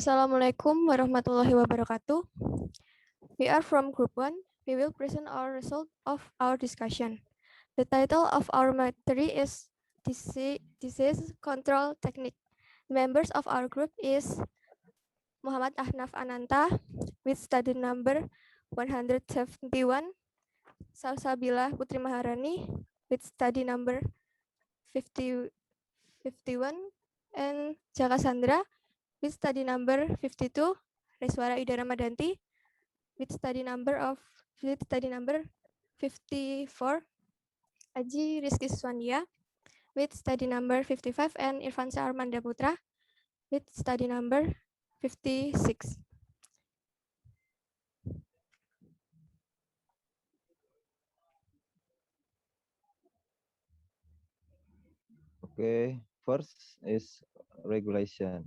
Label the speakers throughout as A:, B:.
A: Assalamualaikum warahmatullahi wabarakatuh. We are from Group 1. We will present our result of our discussion. The title of our material is Disease Control Technique. The members of our group is Muhammad Ahnaf Ananta with study number 171, Salsabila Putri Maharani with study number 51, and Jaka Sandra with study number 52, Reswara Ida Ramadanti with study number 54, Aji Rizky Suswandia with study number 55, and Irfansa Armanda Putra with study number 56.
B: Okay, first is regulation.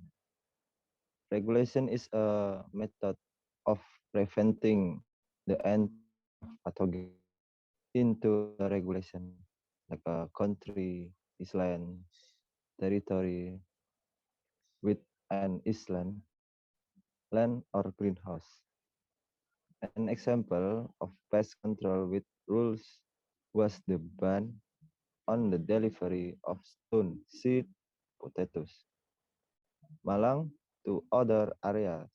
B: Regulation is a method of preventing the entry of pathogen into the regulation, like a country, island, territory, with an island, land, or greenhouse. An example of pest control with rules was the ban on the delivery of stone seed potatoes, Malang, to other areas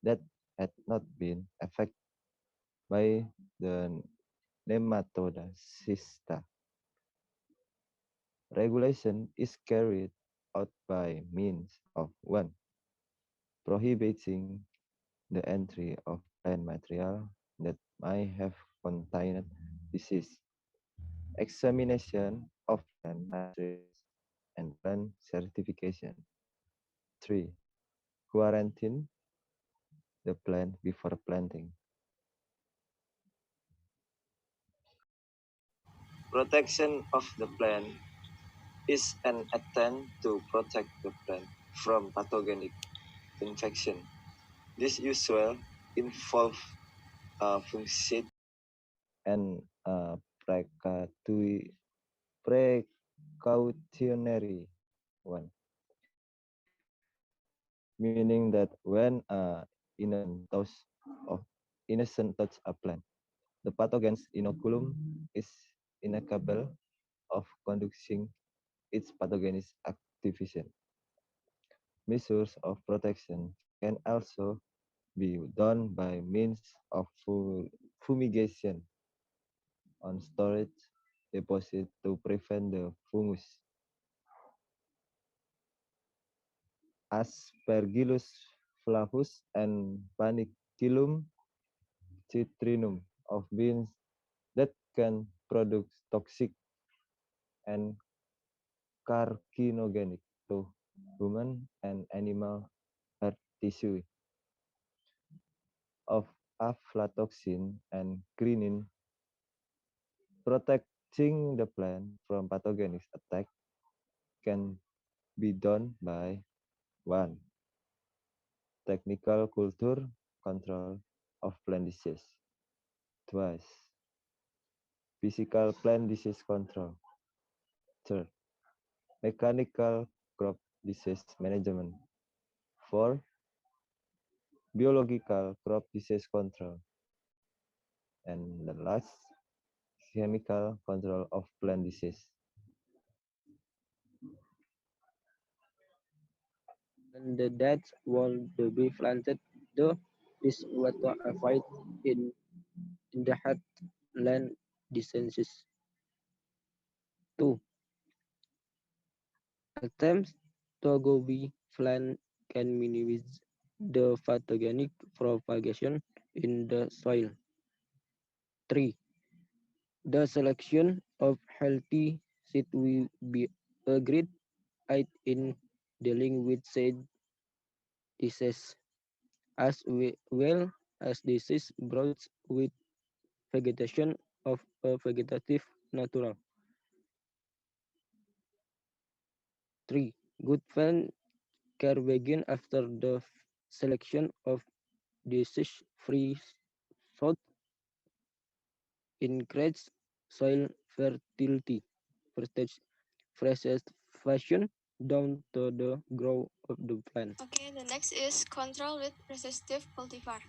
B: that had not been affected by the nematoda cysta. Regulation is carried out by means of 1. Prohibiting the entry of plant material that might have contained disease. Examination of plant materials and plant certification. 3. Quarantine the plant before planting. Protection of the plant is an attempt to protect the plant from pathogenic infection. This usually involves fungicide and precautionary one, meaning that when innocent touch a plant, the pathogen's inoculum is incapable of conducting its pathogenous activation. Measures of protection can also be done by means of fumigation on storage deposit to prevent the fungus. Aspergillus flavus and Panicillum citrinum of beans that can produce toxic and carcinogenic to human and animal heart tissue, of aflatoxin and quinine. Protecting the plant from pathogenic attack can be done by 1. Technical culture control of plant disease. 2. Physical plant disease control. 3. Mechanical crop disease management. 4. Biological crop disease control. And the last, chemical control of plant disease.
C: And that will be planted though is what to avoid in the headland diseases. 2. Attempts to go be plant can minimize the pathogenic propagation in the soil. 3. The selection of healthy seed will be a great aid in dealing with said disease, as well as disease brought with vegetation of a vegetative natural. 3. Good plant care begin after the selection of disease-free sod, increase soil fertility, preservation, down to the growth of the plant.
A: Okay, the next is control with resistive cultivar.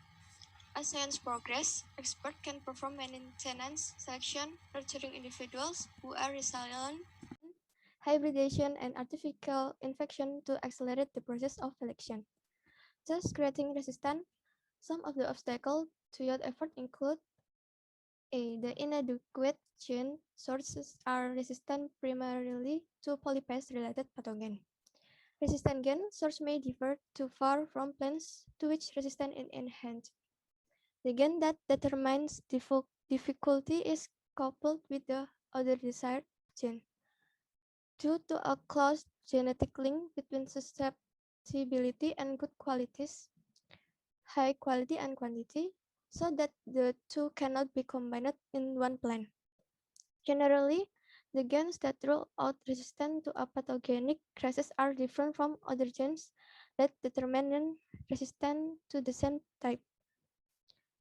A: As science progresses, experts can perform maintenance selection, nurturing individuals who are resilient, hybridization, and artificial infection to accelerate the process of selection. Thus, creating resistance. Some of the obstacles to your effort include A. The inadequate gene sources are resistant primarily to polypase-related pathogen. Resistant gene source may differ too far from plants to which resistance is enhanced. The gene that determines difficulty is coupled with the other desired gene. Due to a close genetic link between susceptibility and good qualities, high quality and quantity, so that the two cannot be combined in one plant. Generally, the genes that rule out resistance to a pathogenic crisis are different from other genes that determine resistance to the same type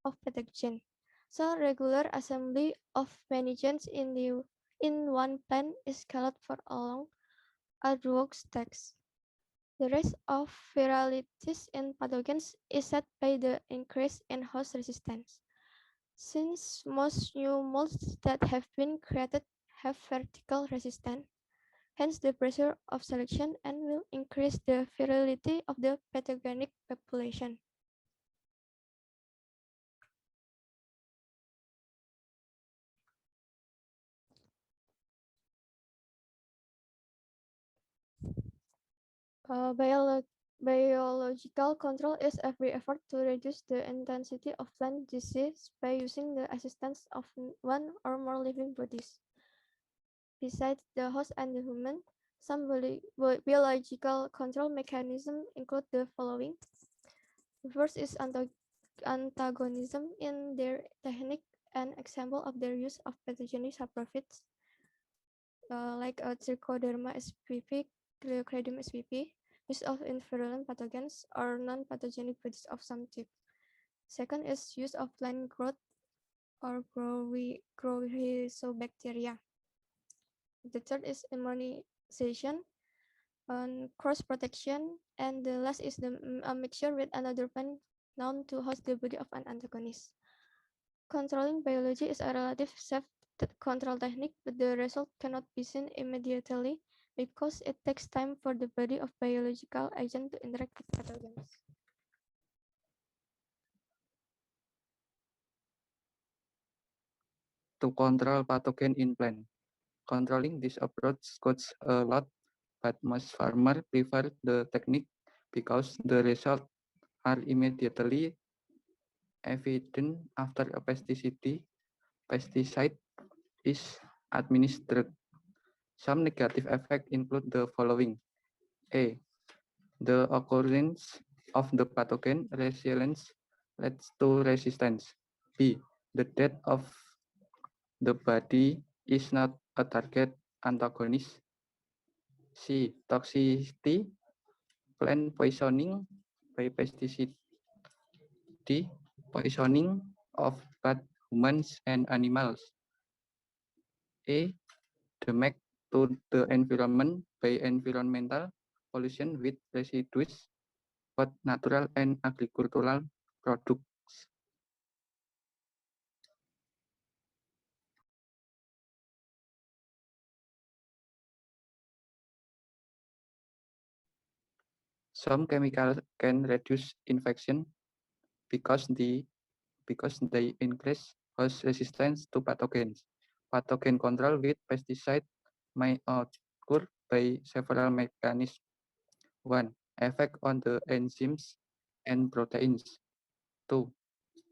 A: of pathogen. So regular assembly of many genes in one plant is called for along artwork stacks. The rate of viralities in pathogens is set by the increase in host resistance. Since most new molds that have been created have vertical resistance, hence the pressure of selection and will increase the virality of the pathogenic population. Biological control is every effort to reduce the intensity of plant disease by using the assistance of one or more living bodies. Besides the host and the human, some biological control mechanisms include the following. The first is antagonism in their technique. An example of their use of pathogenic saprophytes, like Trichoderma spp, Cleocredium spp, use of invirulent pathogens or non-pathogenic bodies of some type. Second is use of plant growth or bacteria. The third is immunization and cross protection, and the last is a mixture with another plant known to host the body of an antagonist. Controlling biology is a relative safe control technique, but the result cannot be seen immediately because it takes time for the body of biological agent to interact with pathogens.
D: To control pathogen in plant. Controlling this approach costs a lot, but most farmers prefer the technique because the results are immediately evident after a pesticide is administered. Some negative effects include the following. A. The occurrence of the pathogen resilience leads to resistance. B. The death of the body is not a target antagonist. C. Toxicity, plant poisoning by pesticide. D. Poisoning of both humans and animals. A. Damage to the environment by environmental pollution with residues, both natural and agricultural products. Some chemicals can reduce infection because they increase host resistance to pathogens. Pathogen control with pesticide may occur by several mechanisms. 1. Effect on the enzymes and proteins. 2.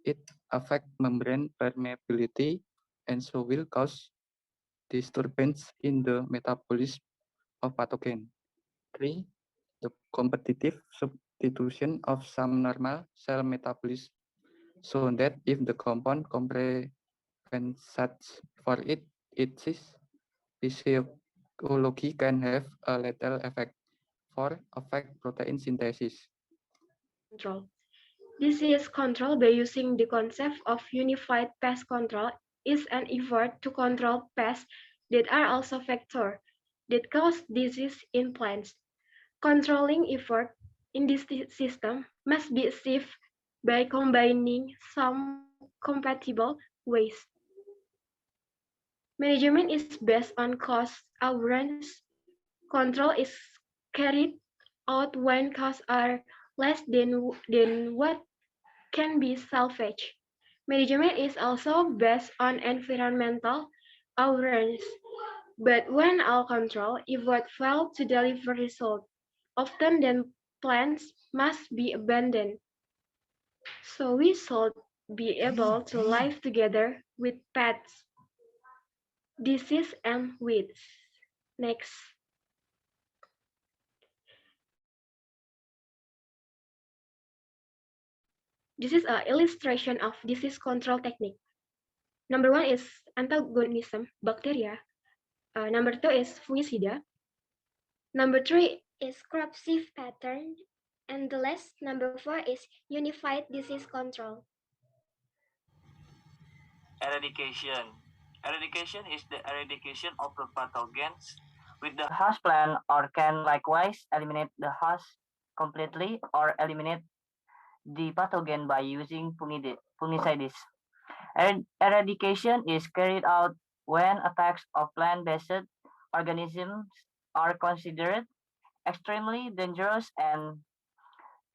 D: It affect membrane permeability and so will cause disturbance in the metabolism of pathogen. 3. The competitive substitution of some normal cell metabolism, so that if the compound compensates for its physiology can have a lethal effect. 4. Affect protein synthesis.
E: Control. Disease control by using the concept of unified pest control is an effort to control pests that are also vectors that cause disease in plants. Controlling effort in this system must be achieved by combining some compatible ways. Management is based on cost avoidance. Control is carried out when costs are less than what can be salvaged. Management is also based on environmental awareness. But when all control effort fail to deliver results, often then plans must be abandoned. So we should be able to live together with pets, disease and weeds. Next. This is an illustration of disease control technique. Number one is antagonism, bacteria. Number two is fungicida. Number three is corrosive pattern. And the last, number four, is unified disease control.
F: Eradication. Eradication is the eradication of the pathogens with the host plant, or can likewise eliminate the host completely or eliminate the pathogen by using fungicides. Eradication is carried out when attacks of plant-based organisms are considered extremely dangerous and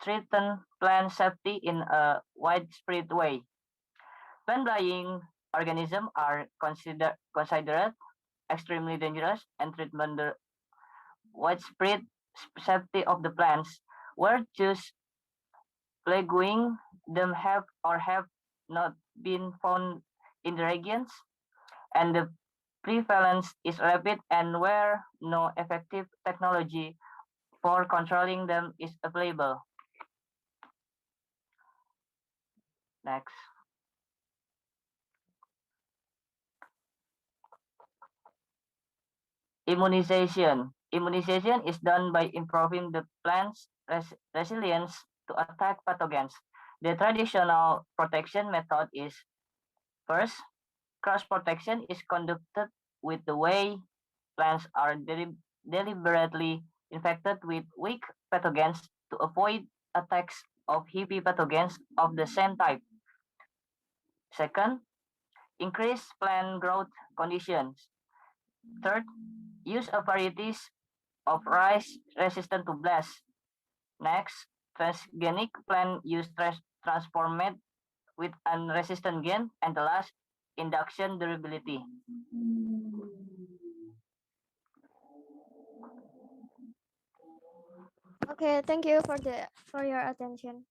F: threaten plant safety in a widespread way. Plant-dying organisms are considered extremely dangerous and threaten the widespread safety of the plants, where just plaguing them have or have not been found in the regions, and the prevalence is rapid and where no effective technology for controlling them is available. Next. Immunization. Immunization is done by improving the plant's resilience to attack pathogens. The traditional protection method is first, cross protection is conducted with the way plants are deliberately infected with weak pathogens to avoid attacks of heavy pathogens of the same type. Second, increase plant growth conditions. Third, use of varieties of rice resistant to blast. Next, transgenic plant use transformed with unresistant gen. And the last, induction durability.
A: Okay, thank you for your attention.